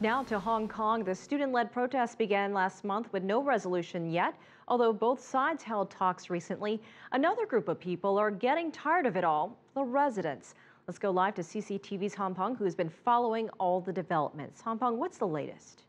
Now to Hong Kong. The student-led protests began last month with no resolution yet. Although both sides held talks recently, another group of people are getting tired of it all, the residents. Let's go live to CCTV's Han Peng, who's been following all the developments. Han Peng, what's the latest?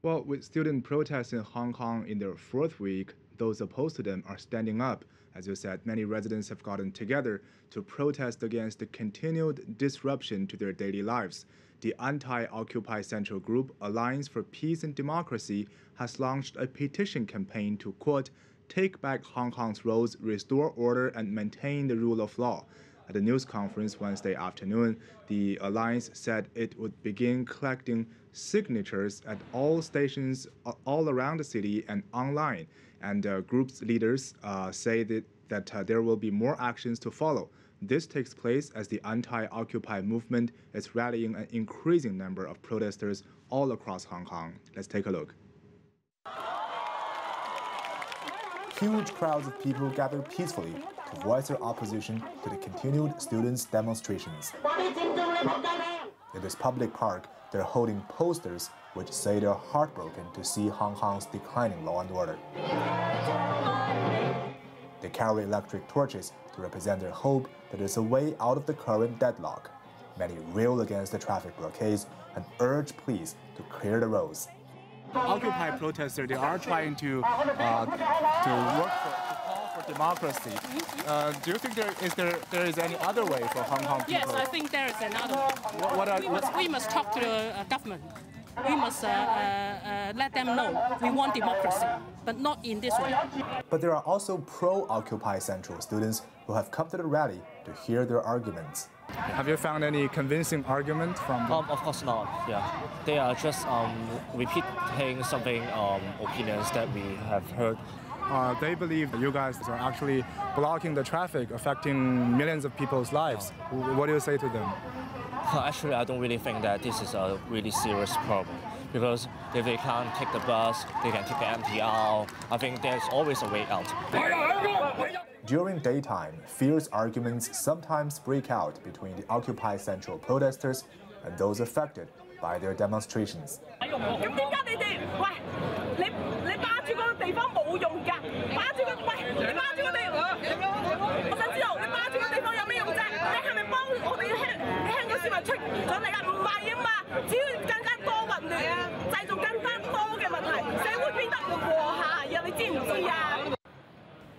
Well, with student protests in Hong Kong in their fourth week, those opposed to them are standing up. As you said, many residents have gotten together to protest against the continued disruption to their daily lives. The anti-Occupy Central Group Alliance for Peace and Democracy has launched a petition campaign to, quote, take back Hong Kong's roads, restore order, and maintain the rule of law. At a news conference Wednesday afternoon, the alliance said it would begin collecting signatures at all stations all around the city and online. And group's leaders say that there will be more actions to follow. This takes place as the anti-Occupy movement is rallying an increasing number of protesters all across Hong Kong. Let's take a look. Huge crowds of people gathered peacefully to voice their opposition to the continued students' demonstrations. In this public park, they're holding posters which say they're heartbroken to see Hong Kong's declining law and order. They carry electric torches to represent their hope that there's a way out of the current deadlock. Many rail against the traffic blockades and urge police to clear the roads. Occupy protesters, they are trying to work to call for democracy. Do you think there is any other way for Hong Kong people? Yes, I think there is another way. We must talk to the government. We must let them know we want democracy, but not in this way. But there are also pro-Occupy Central students who have come to the rally to hear their arguments. Have you found any convincing argument from them? Of course not, yeah. They are just repeating something, opinions that we have heard. They believe that you guys are actually blocking the traffic, affecting millions of people's lives. What do you say to them? Actually, I don't really think that this is a really serious problem, because if they can't take the bus, they can take the MTR. I think there's always a way out. During daytime, fierce arguments sometimes break out between the Occupy Central protesters and those affected by their demonstrations.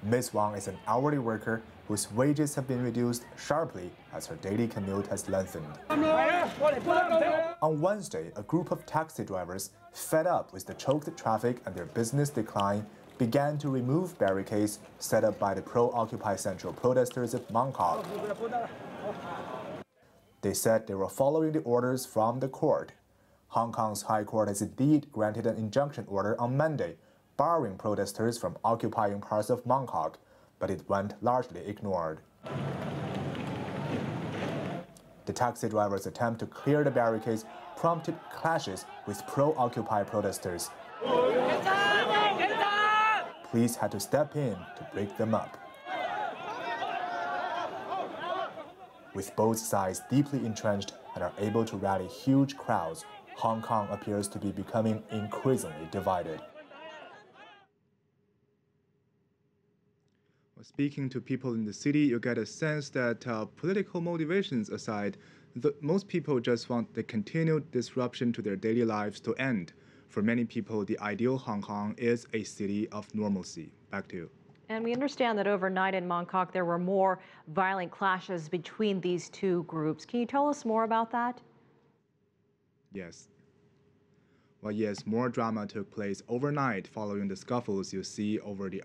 Ms. Wang is an hourly worker whose wages have been reduced sharply as her daily commute has lengthened. On Wednesday, a group of taxi drivers, fed up with the choked traffic and their business decline, began to remove barricades set up by the pro-Occupy Central protesters at Mong Kok. They said they were following the orders from the court. Hong Kong's High Court has indeed granted an injunction order on Monday, barring protesters from occupying parts of Mong Kok, but it went largely ignored. The taxi drivers' attempt to clear the barricades prompted clashes with pro-Occupy protesters. Police had to step in to break them up. With both sides deeply entrenched and are able to rally huge crowds, Hong Kong appears to be becoming increasingly divided. Speaking to people in the city, you get a sense that political motivations aside, most people just want the continued disruption to their daily lives to end. For many people, the ideal Hong Kong is a city of normalcy. Back to you. And we understand that overnight in Mong Kok, there were more violent clashes between these two groups. Can you tell us more about that? Yes. Well, yes, more drama took place overnight following the scuffles you see over the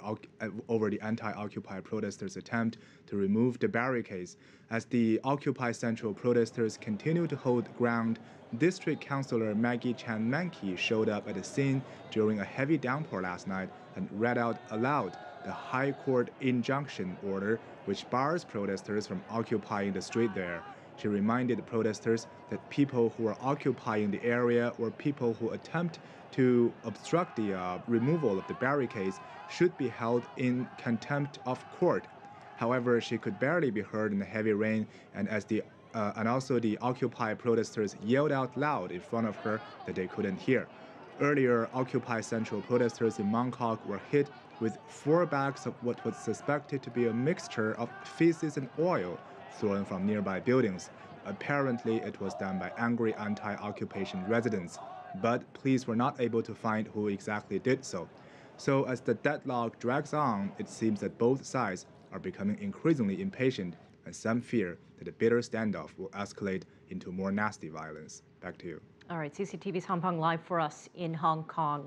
anti-Occupy protesters' attempt to remove the barricades. As the Occupy Central protesters continue to hold ground, District Councillor Maggie Chan Mankey showed up at the scene during a heavy downpour last night and read out aloud the High Court injunction order which bars protesters from occupying the street there. She reminded the protesters that people who are occupying the area or people who attempt to obstruct the removal of the barricades should be held in contempt of court. However, she could barely be heard in the heavy rain, and as the and also the Occupy protesters yelled out loud in front of her that they couldn't hear. Earlier, Occupy Central protesters in Mongkok were hit with 4 bags of what was suspected to be a mixture of feces and oil thrown from nearby buildings. Apparently, it was done by angry anti-occupation residents, but police were not able to find who exactly did so. So as the deadlock drags on, it seems that both sides are becoming increasingly impatient, and some fear that a bitter standoff will escalate into more nasty violence. Back to you. All right, CCTV's Han Peng live for us in Hong Kong.